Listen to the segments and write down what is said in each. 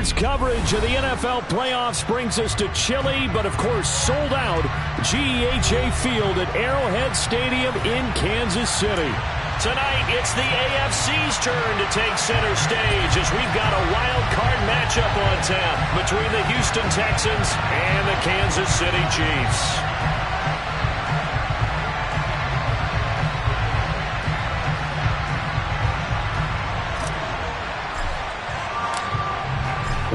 Sports coverage of the NFL playoffs brings us to chilly, but of course sold out GEHA Field at Arrowhead Stadium in Kansas City. Tonight, it's the AFC's turn to take center stage as we've got a wild card matchup on tap between the Houston Texans and the Kansas City Chiefs.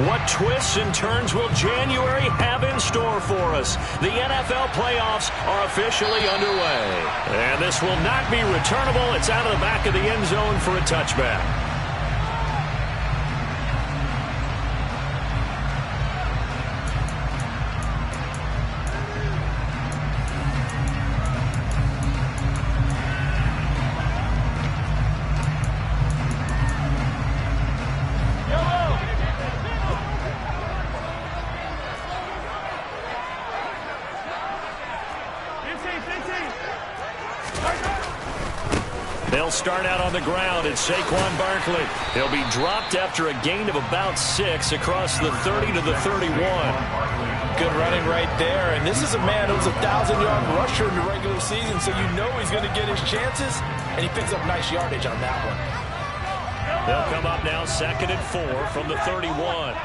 What twists and turns will January have in store for us? The NFL playoffs are officially underway. And this will not be returnable. It's out of the back of the end zone for a touchback. They'll start out on the ground. It's Saquon Barkley. He'll be dropped after a gain of about 6 across the 30 to the 31. Good running right there. And this is a man who's a 1,000-yard rusher in the regular season, so you know he's going to get his chances, and he picks up nice yardage on that one. They'll come up now 2nd and 4 from the 31.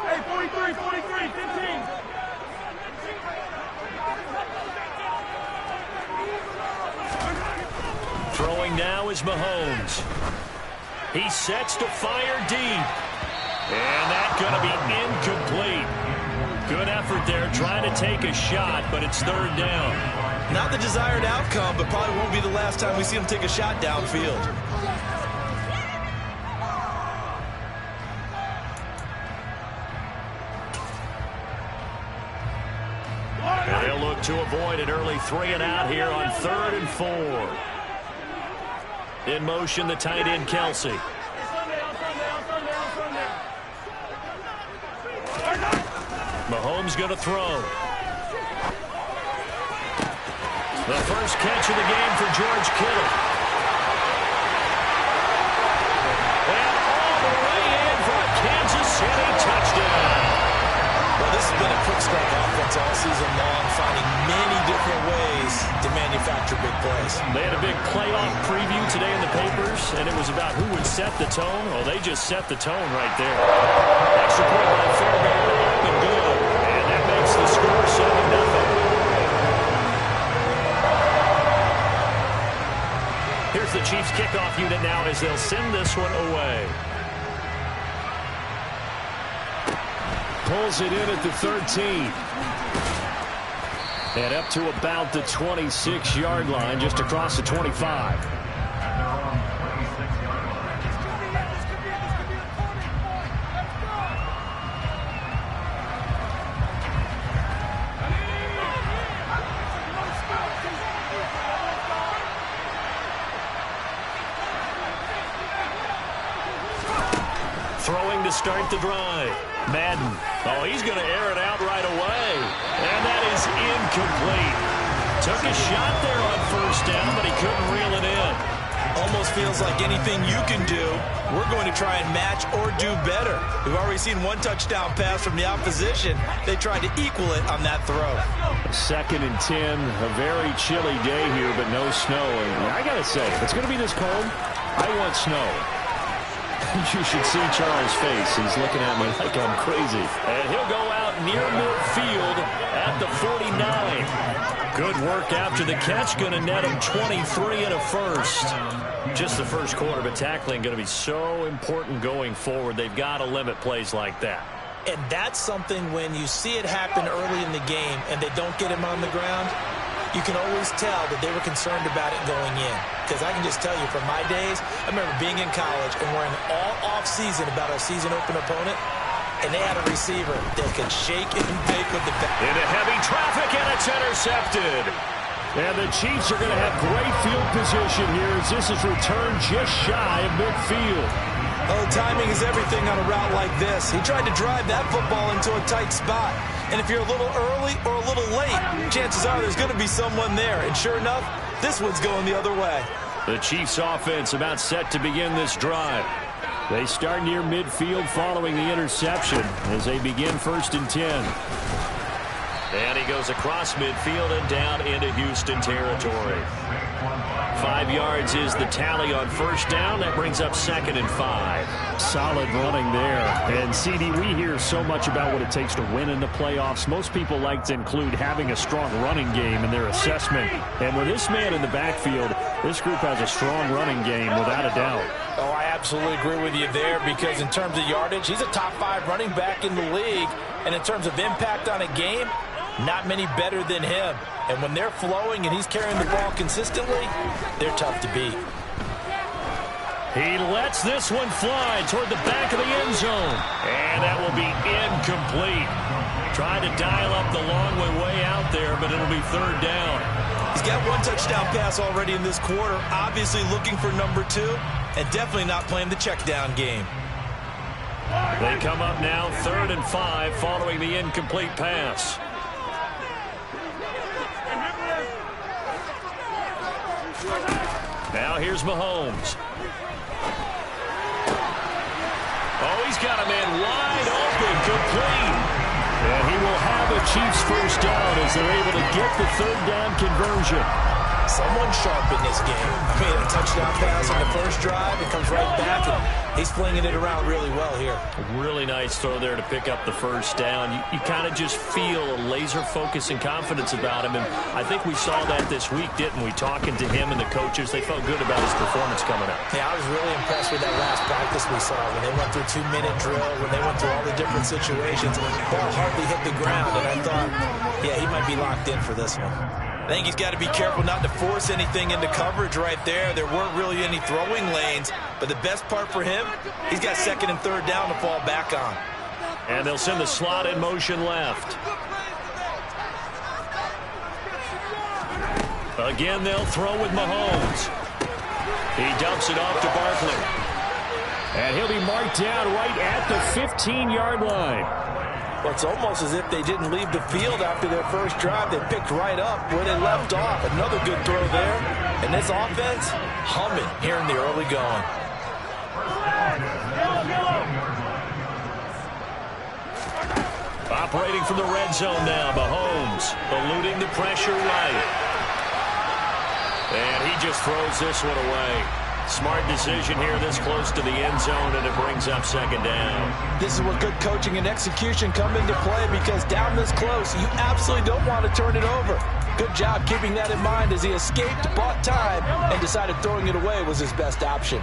Hey, 43, 15. Throwing now is Mahomes. He sets to fire deep. And that's going to be incomplete. Good effort there trying to take a shot, but it's 3rd down. Not the desired outcome, but probably won't be the last time we see him take a shot downfield. And they'll look to avoid an early 3-and-out here on 3rd and 4. In motion, the tight end, Kelsey. Mahomes going to throw. The first catch of the game for George Kittle. And all the way in for a Kansas City touchdown. Well, this has been a quick strike offense all season long, finding many different ways to manufacture big plays. They had a big playoff preview today in the papers, and it was about who would set the tone. Well, they just set the tone right there. Extra point by Fairbairn, up and good. And that makes the score 7-0. Here's the Chiefs kickoff unit now as they'll send this one away. Pulls it in at the 13. And up to about the 26-yard line, just across the 25. Throwing to start the drive. Madden. Oh, he's going to air it out right away. And that is incomplete. Took a shot there on 1st down, but he couldn't reel it in. Almost feels like anything you can do, we're going to try and match or do better. We've already seen one touchdown pass from the opposition. They tried to equal it on that throw. 2nd and 10, a very chilly day here, but no snow. And I got to say, if it's going to be this cold, I want snow. You should see Charles' face. He's looking at me like I'm crazy. And he'll go out near midfield at the 49. Good work after the catch. Going to net him 23 and a first. Just the first quarter, but tackling going to be so important going forward. They've got to limit plays like that. And that's something when you see it happen early in the game and they don't get him on the ground, you can always tell that they were concerned about it going in. Because I can just tell you from my days, I remember being in college and worrying all off-season about our season-open opponent, and they had a receiver that could shake and bake with the bat. Into heavy traffic, and it's intercepted. And the Chiefs are going to have great field position here as this is returned just shy of midfield. Oh, timing is everything on a route like this. He tried to drive that football into a tight spot. And if you're a little early or a little late, chances are there's going to be someone there. And sure enough, this one's going the other way. The Chiefs offense about set to begin this drive. They start near midfield following the interception as they begin 1st and 10. And he goes across midfield and down into Houston territory. 5 yards is the tally on 1st down. That brings up 2nd and 5. Solid running there. And, CD, we hear so much about what it takes to win in the playoffs. Most people like to include having a strong running game in their assessment. And with this man in the backfield, this group has a strong running game without a doubt. Oh, I absolutely agree with you there because in terms of yardage, he's a top 5 running back in the league. And in terms of impact on a game, not many better than him. And when they're flowing and he's carrying the ball consistently, they're tough to beat. He lets this one fly toward the back of the end zone. And that will be incomplete. Trying to dial up the long way out there, but it'll be 3rd down. He's got 1 touchdown pass already in this quarter, obviously looking for number 2, and definitely not playing the check down game. They come up now 3rd and 5 following the incomplete pass. Now here's Mahomes. Oh, he's got a man wide open, complete. And he will have a Chiefs 1st down as they're able to get the 3rd down conversion. Someone sharp in this game. I mean, a touchdown pass on the 1st drive and comes right back, and he's flinging it around really well here. Really nice throw there to pick up the 1st down. You kind of just feel a laser focus and confidence about him, and I think we saw that this week, didn't we? Talking to him and the coaches, they felt good about his performance coming up. Yeah, I was really impressed with that last practice we saw when they went through 2-minute drill, when they went through all the different situations. Ball hardly hit the ground, and I thought, yeah, he might be locked in for this one. I think he's got to be careful not to force anything into coverage right there. There weren't really any throwing lanes, but the best part for him, he's got 2nd and 3rd down to fall back on. And they'll send the slot in motion left. Again, they'll throw with Mahomes. He dumps it off to Barkley. And he'll be marked down right at the 15-yard line. Well, it's almost as if they didn't leave the field after their 1st drive. They picked right up where they left off. Another good throw there. And this offense, humming here in the early going. Operating from the red zone now, Mahomes eluding the pressure right. And he just throws this one away. Smart decision here this close to the end zone, and it brings up 2nd down. This is where good coaching and execution come into play because down this close, you absolutely don't want to turn it over. Good job keeping that in mind as he escaped, bought time, and decided throwing it away was his best option.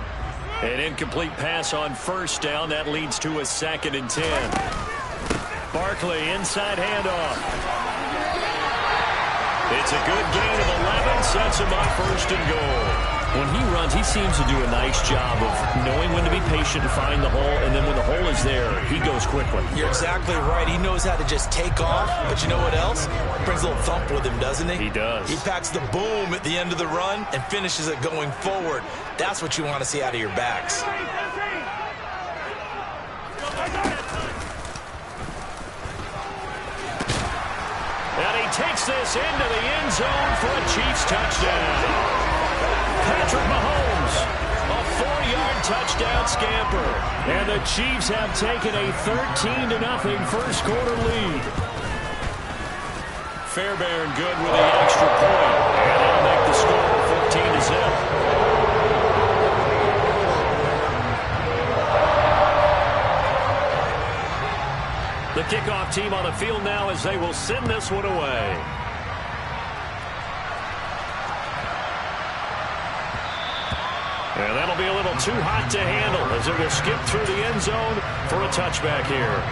An incomplete pass on 1st down. That leads to a 2nd and 10. Barkley, inside handoff. It's a good gain of 11, sets him up 1st and goal. When he runs, he seems to do a nice job of knowing when to be patient and find the hole, and then when the hole is there, he goes quickly. You're exactly right. He knows how to just take off, but you know what else? Brings a little thump with him, doesn't he? He does. He packs the boom at the end of the run and finishes it going forward. That's what you want to see out of your backs. And he takes this into the end zone for a Chiefs touchdown. Patrick Mahomes, a 4-yard touchdown scamper. And the Chiefs have taken a 13-0 1st quarter lead. Fairbairn good with the extra point. And they'll make the score 14-0. The kickoff team on the field now as they will send this one away. And that'll be a little too hot to handle as it will skip through the end zone for a touchback here.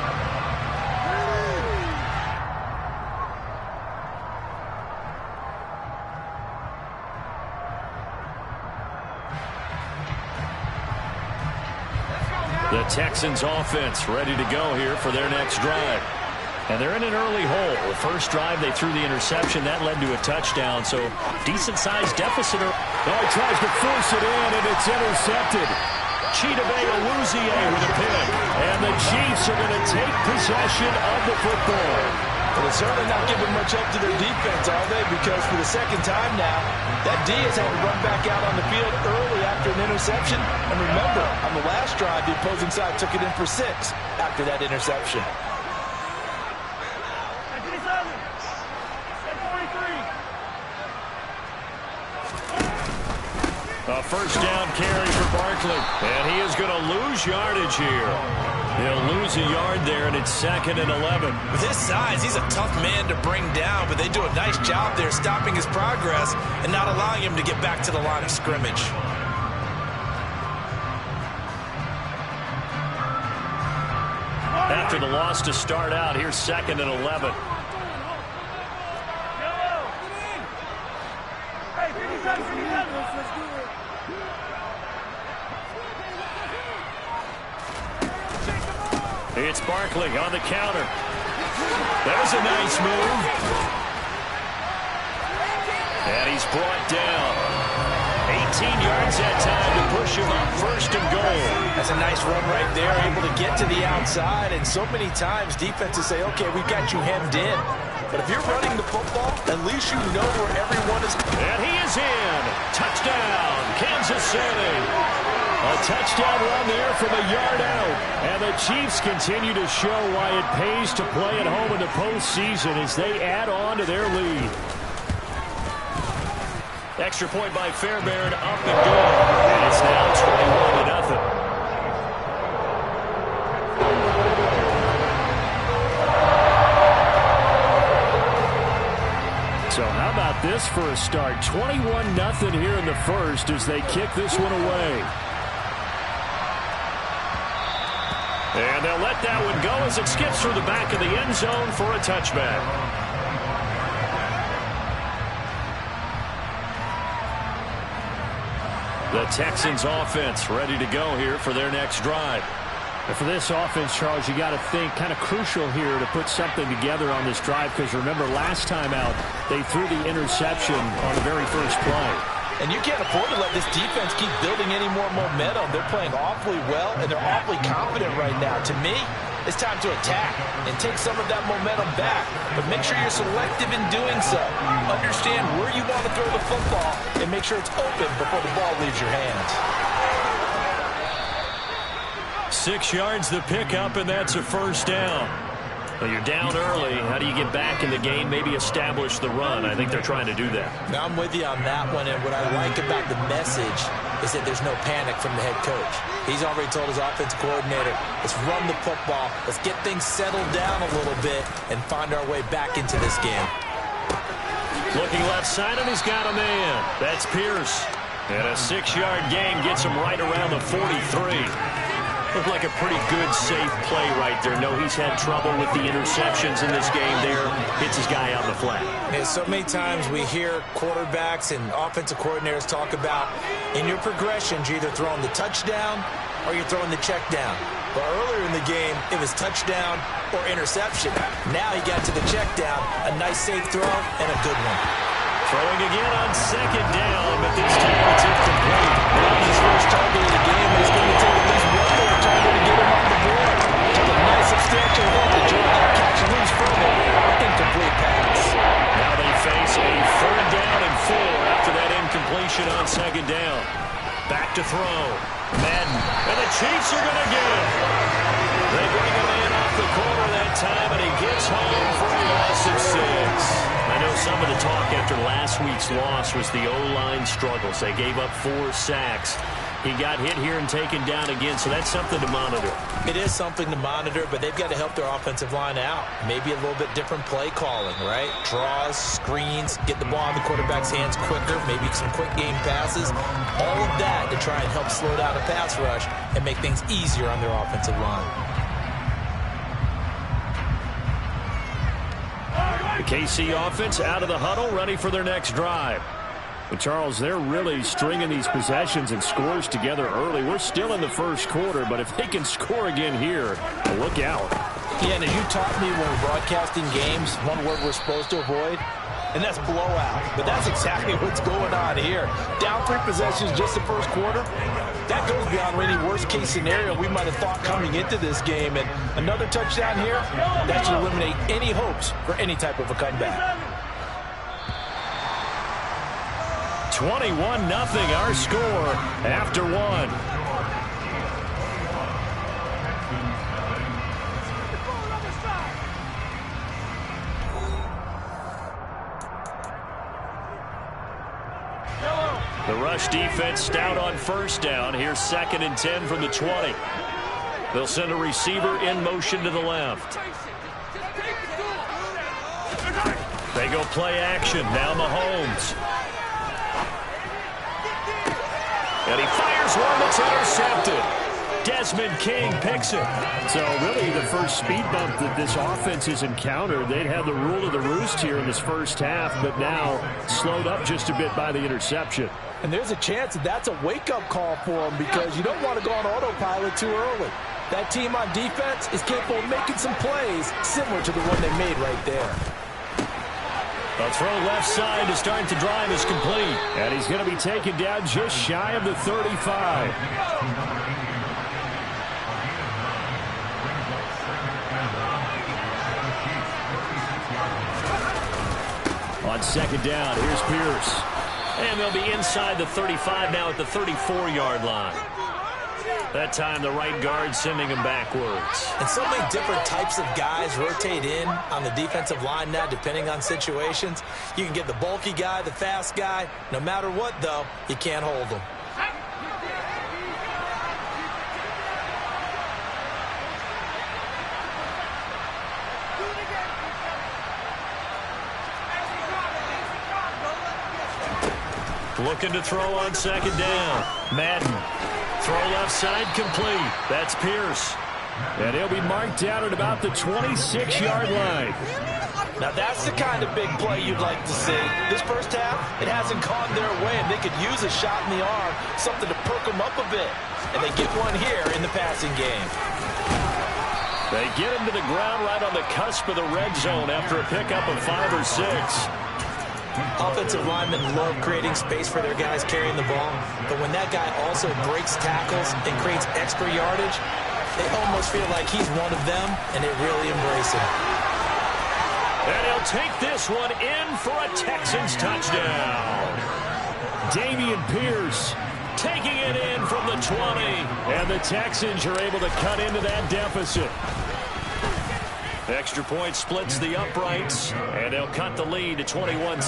The Texans offense ready to go here for their next drive. And they're in an early hole. The 1st drive, they threw the interception. That led to a touchdown, so decent-sized deficit. Oh, he tries to force it in, and it's intercepted. Chidobe Awuzie with a pick. And the Chiefs are going to take possession of the football. But they're certainly not giving much help to their defense, are they? Because for the second time now, that D has had to run back out on the field early after an interception. And remember, on the last drive, the opposing side took it in for 6 after that interception. A first down carry for Barkley. And he is going to lose yardage here. He'll lose a yard there, and it's 2nd and 11. With his size, he's a tough man to bring down, but they do a nice job there stopping his progress and not allowing him to get back to the line of scrimmage. After the loss to start out, here's 2nd and 11. It's Barkley on the counter. There's a nice move. And he's brought down. 18 yards that time to push him up 1st and goal. That's a nice run right there, able to get to the outside. And so many times defenses say, okay, we've got you hemmed in. But if you're running the football, at least you know where everyone is. And he is in. Touchdown, Kansas City. A touchdown run there from a yard out. And the Chiefs continue to show why it pays to play at home in the postseason as they add on to their lead. Extra point by Fairbairn, up and good. And it's now 21-0. So how about this for a start? 21-0 here in the first as they kick this one away. And they'll let that one go as it skips through the back of the end zone for a touchback. The Texans offense ready to go here for their next drive. And for this offense, Charles, you got to think kind of crucial here to put something together on this drive because remember last time out they threw the interception on the very first play. And you can't afford to let this defense keep building any more momentum. They're playing awfully well, and they're awfully confident right now. To me, it's time to attack and take some of that momentum back. But make sure you're selective in doing so. Understand where you want to throw the football and make sure it's open before the ball leaves your hands. 6 yards the pickup, and that's a first down. Well, you're down early. How do you get back in the game? Maybe establish the run. I think they're trying to do that. Now, I'm with you on that one, and what I like about the message is that there's no panic from the head coach. He's already told his offensive coordinator, let's run the football, let's get things settled down a little bit, and find our way back into this game. Looking left side, and he's got a man. That's Pierce. And a 6-yard gain gets him right around the 43. Looked like a pretty good, safe play right there. No, he's had trouble with the interceptions in this game there. Hits his guy out in the flat. And so many times we hear quarterbacks and offensive coordinators talk about in your progressions, you're either throwing the touchdown or you're throwing the check down. But earlier in the game, it was touchdown or interception. Now he got to the check down, a nice safe throw, and a good one. Throwing again on 2nd down, but this time it's incomplete. Well, his first target of the game, but it's going to take at least one more target to get him on the board. Took a nice substantial hit to draw that catch and lose further. Incomplete pass. Now they face a 3rd down and 4 after that incompletion on 2nd down. Back to throw. Madden. And the Chiefs are going to get him. They bring him in off the corner that time, and he gets home for a loss of 6. I know some of the talk after last week's loss was the O-line struggles. They gave up 4 sacks. He got hit here and taken down again, so that's something to monitor. It is something to monitor, but they've got to help their offensive line out. Maybe a little bit different play calling, right? Draws, screens, get the ball in the quarterback's hands quicker, maybe some quick game passes. All of that to try and help slow down a pass rush and make things easier on their offensive line. The KC offense out of the huddle, ready for their next drive. But Charles, they're really stringing these possessions and scores together early. We're still in the first quarter, but if they can score again here, look out. Yeah, and as you taught me when we're broadcasting games, one word we're supposed to avoid, and that's blowout. But that's exactly what's going on here. Down 3 possessions just the first quarter. That goes beyond any worst-case scenario we might have thought coming into this game. And another touchdown here, that should eliminate any hopes for any type of a comeback. 21-0 our score after 1. The rush defense stout on first down. Here's 2nd and 10 from the 20. They'll send a receiver in motion to the left. They go play action. Now Mahomes. And he fires one that's intercepted. Desmond King picks it. So really the first speed bump that this offense has encountered. They'd had the rule of the roost here in this first half, but now slowed up just a bit by the interception. And there's a chance that that's a wake-up call for them because you don't want to go on autopilot too early. That team on defense is capable of making some plays similar to the one they made right there. A throw left side to start the drive is complete. And he's going to be taken down just shy of the 35. On 2nd down, here's Pierce. And they'll be inside the 35 now at the 34-yard line. That time the right guard sending him backwards. And so many different types of guys rotate in on the defensive line now depending on situations. You can get the bulky guy, the fast guy. No matter what, though, you can't hold them. Looking to throw on 2nd down. Madden. Throw left side complete. That's Pierce. And he'll be marked down at about the 26-yard line. Now that's the kind of big play you'd like to see. This first half, it hasn't gone their way, and they could use a shot in the arm, something to perk them up a bit. And they get one here in the passing game. They get him to the ground right on the cusp of the red zone after a pickup of 5 or 6. Offensive linemen love creating space for their guys carrying the ball, but when that guy also breaks tackles and creates extra yardage, they almost feel like he's one of them, and they really embrace him. And he'll take this one in for a Texans touchdown. Dameon Pierce taking it in from the 20, and the Texans are able to cut into that deficit. Extra point splits the uprights, and they'll cut the lead to 21-7.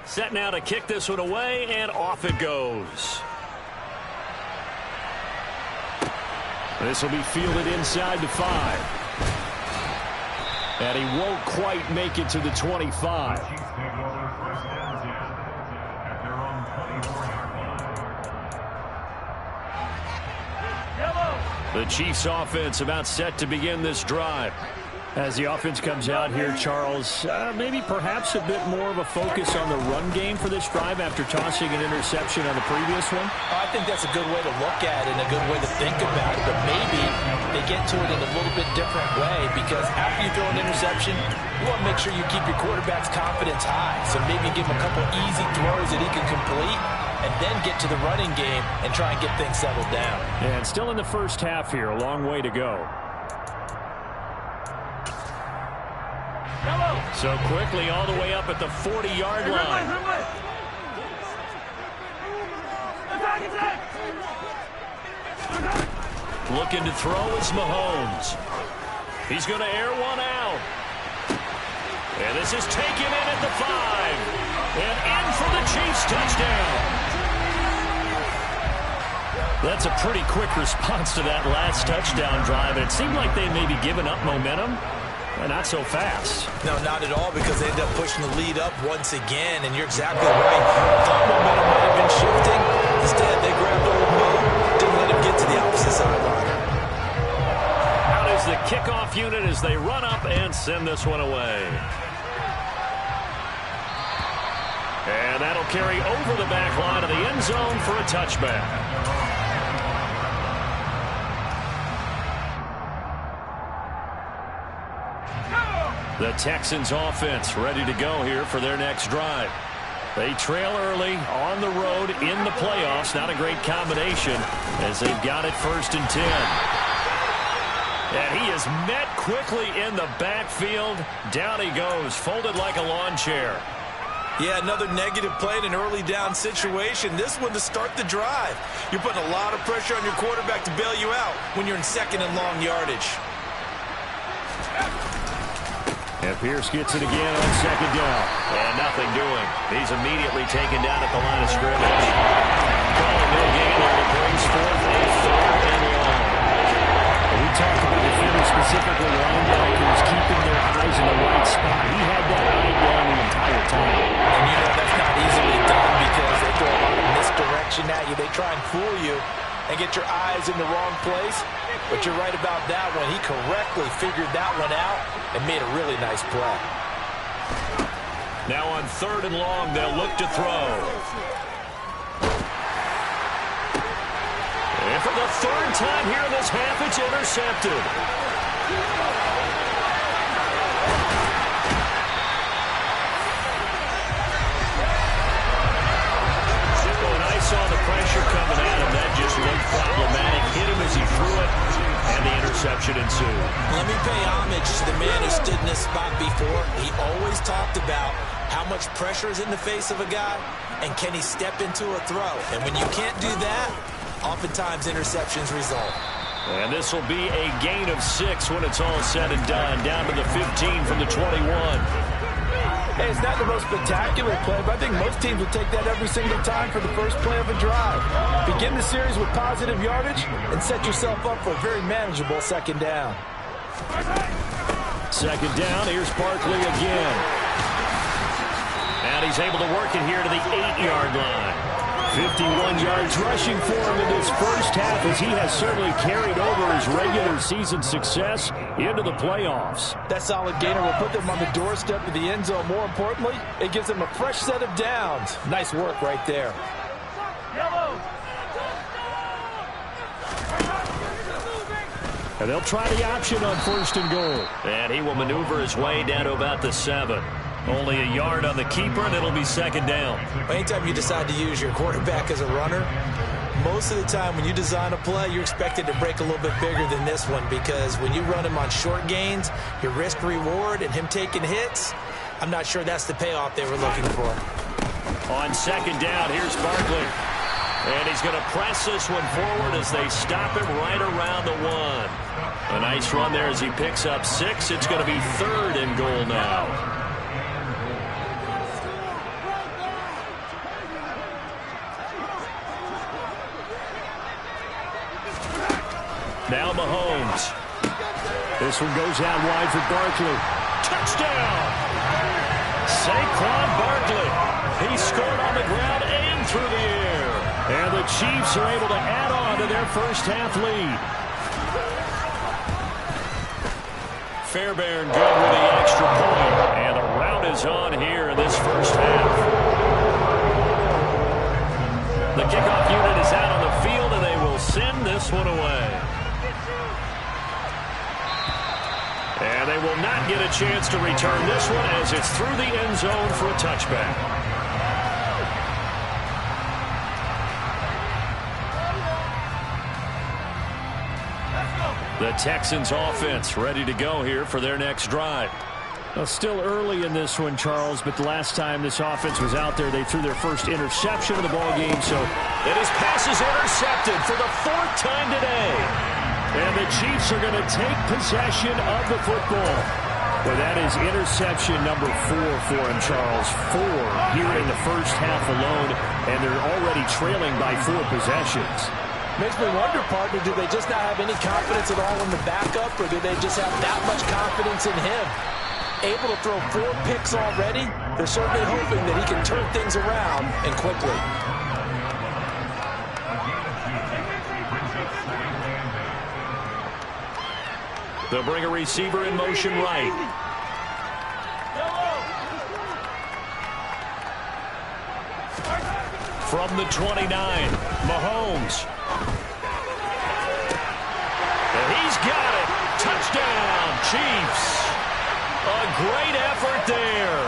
Set now to kick this one away, and off it goes. This will be fielded inside the 5. And he won't quite make it to the 25. The Chiefs offense about set to begin this drive. As the offense comes out here, Charles, maybe perhaps a bit more of a focus on the run game for this drive after tossing an interception on the previous one? I think that's a good way to look at it and a good way to think about it, but maybe they get to it in a little bit different way because after you throw an interception, you want to make sure you keep your quarterback's confidence high. So maybe give him a couple easy throws that he can complete and then get to the running game and try and get things settled down. And still in the first half here, a long way to go. So quickly all the way up at the 40-yard line. Looking to throw is Mahomes. He's going to air one out. And this is taken in at the 5. And in for the Chiefs touchdown. That's a pretty quick response to that last touchdown drive. And it seemed like they may be giving up momentum. Not so fast. No, not at all, because they end up pushing the lead up once again, and you're exactly right. Thought momentum might have been shifting. Instead, they grabbed old Mo, didn't let him get to the opposite sideline. Out is the kickoff unit as they run up and send this one away. And that'll carry over the back line of the end zone for a touchback. The Texans offense ready to go here for their next drive. They trail early on the road in the playoffs. Not a great combination as they've got it 1st and 10. And he is met quickly in the backfield. Down he goes, folded like a lawn chair. Yeah, another negative play in an early down situation. This one to start the drive. You're putting a lot of pressure on your quarterback to bail you out when you're in 2nd and long yardage. And Pierce gets it again on 2nd down. And nothing doing. He's immediately taken down at the line of scrimmage. Calling no gain on it, brings forth a 3rd and long. We talked about defenders, specifically linebackers, keeping their eyes in the right spot. He had that eye down the entire time. And you know that's not easily done because they throw a lot of misdirection at you. They try and fool you and get your eyes in the wrong place. But you're right about that one. He correctly figured that one out and made a really nice play. Now on 3rd and long, they'll look to throw. And for the 3rd time here in this half, it's intercepted. Saw the pressure coming at him. That just looked problematic. Hit him as he threw it, and the interception ensued. Let me pay homage to the man who stood in this spot before. He always talked about how much pressure is in the face of a guy, and can he step into a throw. And when you can't do that, oftentimes interceptions result. And this will be a gain of 6 when it's all said and done. Down to the 15 from the 21. Hey, it's not the most spectacular play, but I think most teams will take that every single time for the first play of a drive. Begin the series with positive yardage and set yourself up for a very manageable 2nd down. 2nd down, here's Barkley again. And he's able to work it here to the 8-yard line. 51 yards rushing for him in this first half as he has certainly carried over his regular season success into the playoffs. That solid gainer will put them on the doorstep of the end zone. More importantly, it gives them a fresh set of downs. Nice work right there. And they'll try the option on 1st and goal. And he will maneuver his way down to about the 7. Only a yard on the keeper, and it'll be 2nd down. Anytime you decide to use your quarterback as a runner, most of the time when you design a play, you're expected to break a little bit bigger than this one because when you run him on short gains, your risk-reward and him taking hits, I'm not sure that's the payoff they were looking for. On 2nd down, here's Barkley. And he's going to press this one forward as they stop him right around the 1. A nice run there as he picks up 6. It's going to be 3rd and goal now. Now Mahomes. This one goes out wide for Barkley. Touchdown! Saquon Barkley. He scored on the ground and through the air. And the Chiefs are able to add on to their first half lead. Fairbairn good with the extra point. And the rout is on here in this first half. The kickoff unit is out on the field, and they will send this one away. And they will not get a chance to return this one as it's through the end zone for a touchback. The Texans offense ready to go here for their next drive. Well, still early in this one, Charles, but the last time this offense was out there, they threw their first interception of the ballgame. So, and his pass is intercepted for the 4th time today. And the Chiefs are going to take possession of the football. Well, that is interception number 4 for him, Charles. 4 here in the first half alone, and they're already trailing by 4 possessions. Makes me wonder, partner, do they just not have any confidence at all in the backup, or do they just have that much confidence in him? Able to throw 4 picks already, they're certainly hoping that he can turn things around and quickly. They'll bring a receiver in motion right. From the 29, Mahomes. And he's got it. Touchdown, Chiefs. A great effort there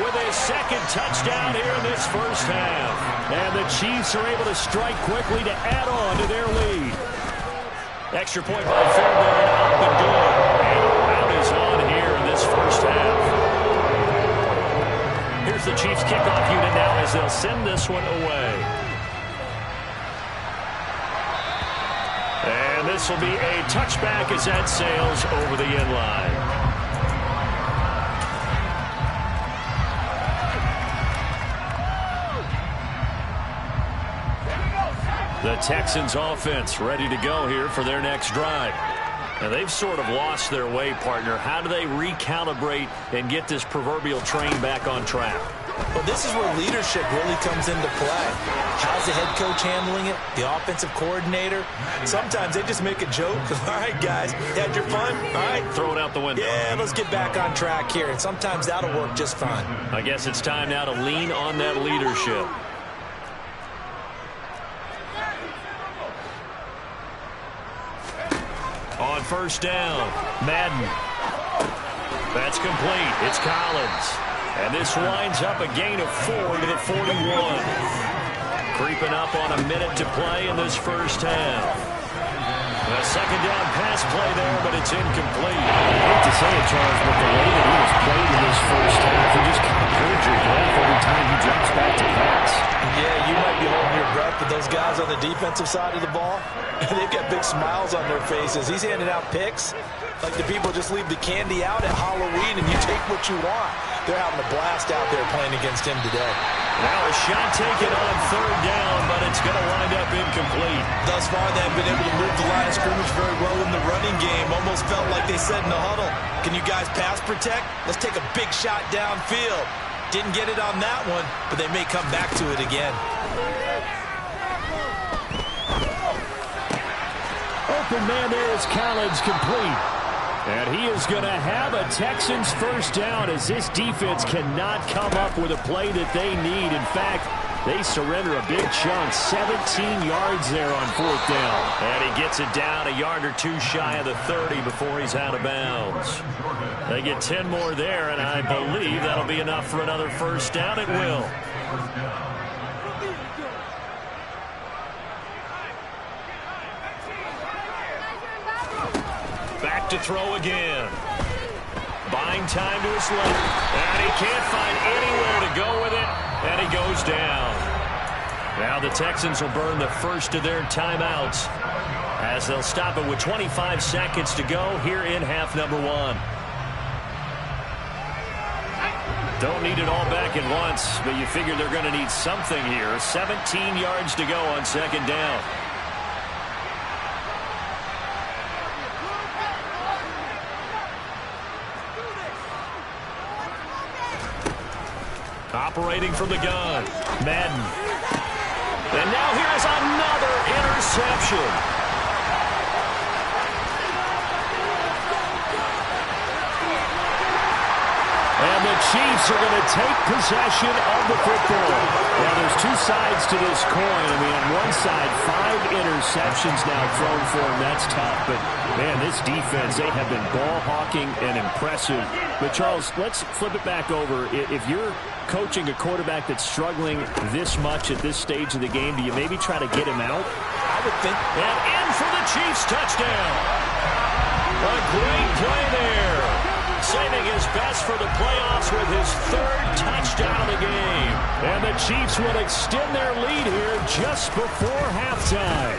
with his second touchdown here in this first half. And the Chiefs are able to strike quickly to add on to their lead. Extra point by Fairbairn, up and good. And the round is on here in this first half. Here's the Chiefs kickoff unit now as they'll send this one away. And this will be a touchback as that sails over the end line. The Texans offense ready to go here for their next drive. Now they've sort of lost their way, partner. How do they recalibrate and get this proverbial train back on track? Well, this is where leadership really comes into play. How's the head coach handling it? The offensive coordinator? Sometimes they just make a joke. All right, guys, had your fun? All right. Throw it out the window. Yeah, let's get back on track here. And sometimes that'll work just fine. I guess it's time now to lean on that leadership. On first down, Madden. That's complete. It's Collins. And this winds up a gain of 4 to the 41. Creeping up on a minute to play in this first half. A second down pass play there, but it's incomplete. I hate to say it, Charles, but the way that he was played in this first half, he just kind of holds your breath every time he drops back to pass. Yeah, you might be holding your breath, but those guys on the defensive side of the ball, they've got big smiles on their faces. He's handing out picks like the people just leave the candy out at Halloween and you take what you want. They're having a blast out there playing against him today. Now a shot taken on third down, but it's going to wind up incomplete. Thus far, they've been able to move the line of scrimmage very well in the running game. Almost felt like they said in the huddle, can you guys pass protect? Let's take a big shot downfield. Didn't get it on that one, but they may come back to it again. Open man there is Collins, complete. And he is going to have a Texans first down as this defense cannot come up with a play that they need. In fact, they surrender a big chunk, 17 yards there on fourth down. And he gets it down a yard or two shy of the 30 before he's out of bounds. They get 10 more there, and I believe that'll be enough for another first down. It will. Back to throw again. Buying time to his left. And he can't find anywhere to go with it. And he goes down. Now the Texans will burn the first of their timeouts as they'll stop it with 25 seconds to go here in half number one. Don't need it all back at once, but you figure they're going to need something here. 17 yards to go on second down. Operating from the gun, Madden. And now here's another interception. And the Chiefs are going to take possession of the football. Now, there's two sides to this coin. I mean, on one side, 5 interceptions now thrown for him. That's tough. But, man, this defense, they have been ball hawking and impressive. But, Charles, let's flip it back over. If you're coaching a quarterback that's struggling this much at this stage of the game, do you maybe try to get him out? I would think. And in for the Chiefs touchdown. A great play there. Saving his best for the playoffs with his 3rd touchdown of the game. And the Chiefs will extend their lead here just before halftime.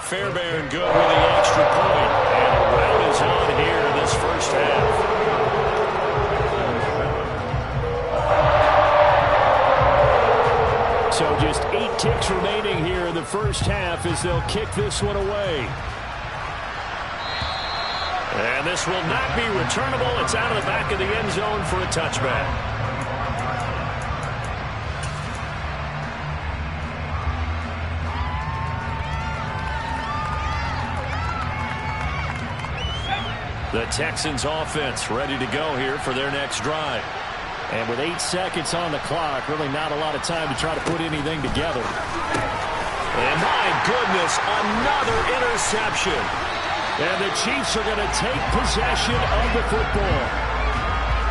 Fairbairn good with the extra point. And a rout is on here in this first half. So just 8 ticks remaining here in the first half as they'll kick this one away. And this will not be returnable. It's out of the back of the end zone for a touchback. The Texans offense ready to go here for their next drive. And with 8 seconds on the clock, really not a lot of time to try to put anything together. And my goodness, another interception. And the Chiefs are going to take possession of the football.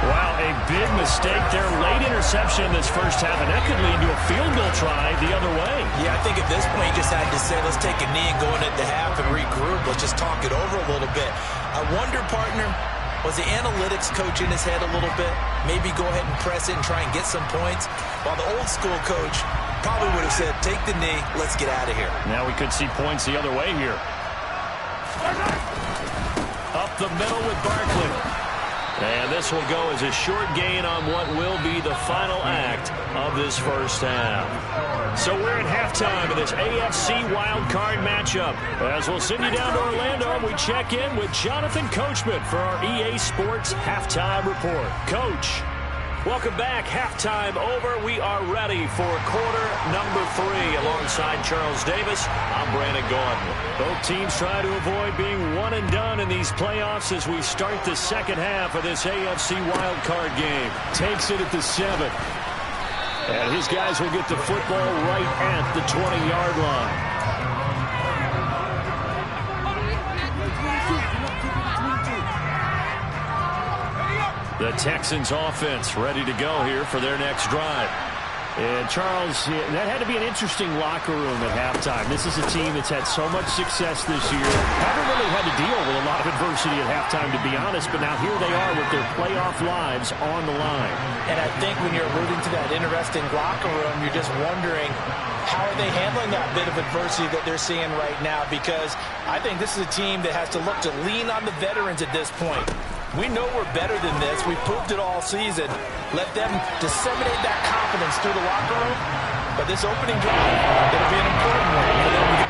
Wow, a big mistake there. Late interception in this first half, and that could lead to a field goal try the other way. Yeah, I think at this point you just had to say, let's take a knee and go into the half and regroup. Let's just talk it over a little bit. I wonder, partner, was the analytics coach in his head a little bit? Maybe go ahead and press it and try and get some points? While the old school coach probably would have said, take the knee, let's get out of here. Now we could see points the other way here. Up the middle with Barkley. And this will go as a short gain on what will be the final act of this first half. So we're at halftime of this AFC wildcard matchup. As we'll send you down to Orlando, and we check in with Jonathan Coachman for our EA Sports Halftime Report. Coach, welcome back. Halftime over. We are ready for quarter number 3. Alongside Charles Davis, I'm Brandon Gaudin. Both teams try to avoid being one and done in these playoffs as we start the second half of this AFC wildcard game. Takes it at the 7. And his guys will get the football right at the 20-yard line. The Texans offense ready to go here for their next drive. And Charles, that had to be an interesting locker room at halftime. This is a team that's had so much success this year. Haven't really had to deal with a lot of adversity at halftime, to be honest, but now here they are with their playoff lives on the line. And I think when you're alluding to that interesting locker room, you're just wondering, how are they handling that bit of adversity that they're seeing right now? Because I think this is a team that has to look to lean on the veterans at this point. We know we're better than this. We proved it all season. Let them disseminate that confidence through the locker room. But this opening drive, it'll be an important one for them to